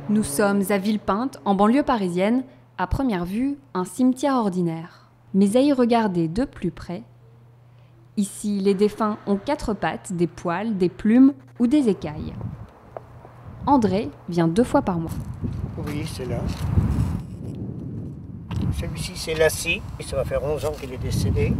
Nous sommes à Villepinte, en banlieue parisienne, à première vue, un cimetière ordinaire. Mais à y regarder de plus près, ici les défunts ont 4 pattes, des poils, des plumes ou des écailles. André vient 2 fois par mois. Oui, c'est là. Celui-ci, c'est Lassie. Ça va faire 11 ans qu'il est décédé.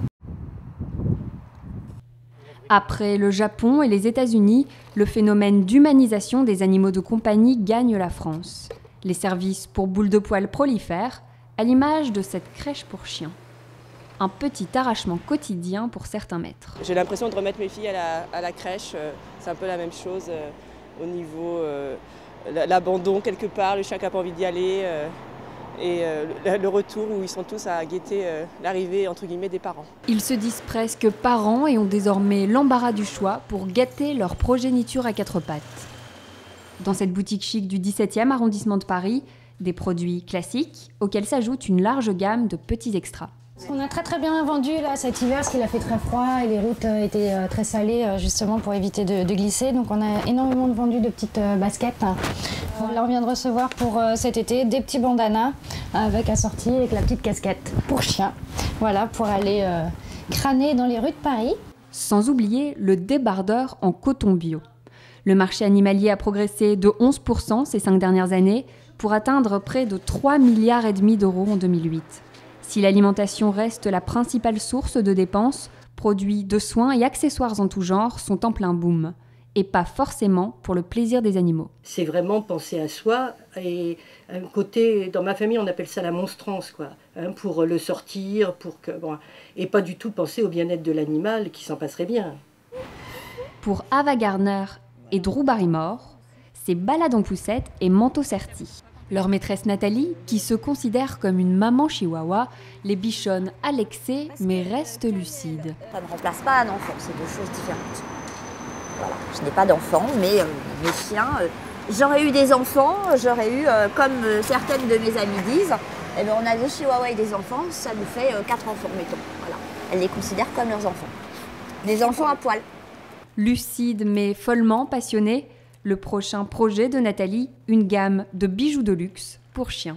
Après le Japon et les États-Unis, le phénomène d'humanisation des animaux de compagnie gagne la France. Les services pour boules de poils prolifèrent, à l'image de cette crèche pour chiens. Un petit arrachement quotidien pour certains maîtres. J'ai l'impression de remettre mes filles à la crèche. C'est un peu la même chose au niveau l'abandon quelque part, le chien qui n'a pas envie d'y aller. Et le retour où ils sont tous à guetter l'arrivée entre guillemets des parents. Ils se disent presque parents et ont désormais l'embarras du choix pour gâter leur progéniture à 4 pattes. Dans cette boutique chic du 17e arrondissement de Paris, des produits classiques auxquels s'ajoute une large gamme de petits extras. On a très bien vendu là cet hiver parce qu'il a fait très froid et les routes étaient très salées justement pour éviter de glisser. Donc on a énormément vendu de petites baskets. Là on vient de recevoir pour cet été des petits bandanas avec assorti avec la petite casquette pour chien. Voilà, pour aller crâner dans les rues de Paris. Sans oublier le débardeur en coton bio. Le marché animalier a progressé de 11% ces 5 dernières années pour atteindre près de 3,5 milliards d'euros en 2008. Si l'alimentation reste la principale source de dépenses, produits de soins et accessoires en tout genre sont en plein boom. Et pas forcément pour le plaisir des animaux. C'est vraiment penser à soi et un côté, dans ma famille on appelle ça la monstrance, quoi, hein, pour le sortir, et pas du tout penser au bien-être de l'animal qui s'en passerait bien. Pour Ava Gardner et Drew Barrymore, c'est balade en poussette et manteau serti. Leur maîtresse Nathalie, qui se considère comme une maman chihuahua, les bichonne à l'excès mais reste lucide. Ça ne remplace pas un enfant, c'est 2 choses différentes. Voilà. Je n'ai pas d'enfant, mais mes chiens, j'aurais eu des enfants, j'aurais eu, comme certaines de mes amies disent, eh bien, on a des chihuahuas et des enfants, ça nous fait 4 enfants, mettons. Voilà. Elles les considèrent comme leurs enfants. Des enfants à poil. Lucide mais follement passionnée, le prochain projet de Nathalie, une gamme de bijoux de luxe pour chiens.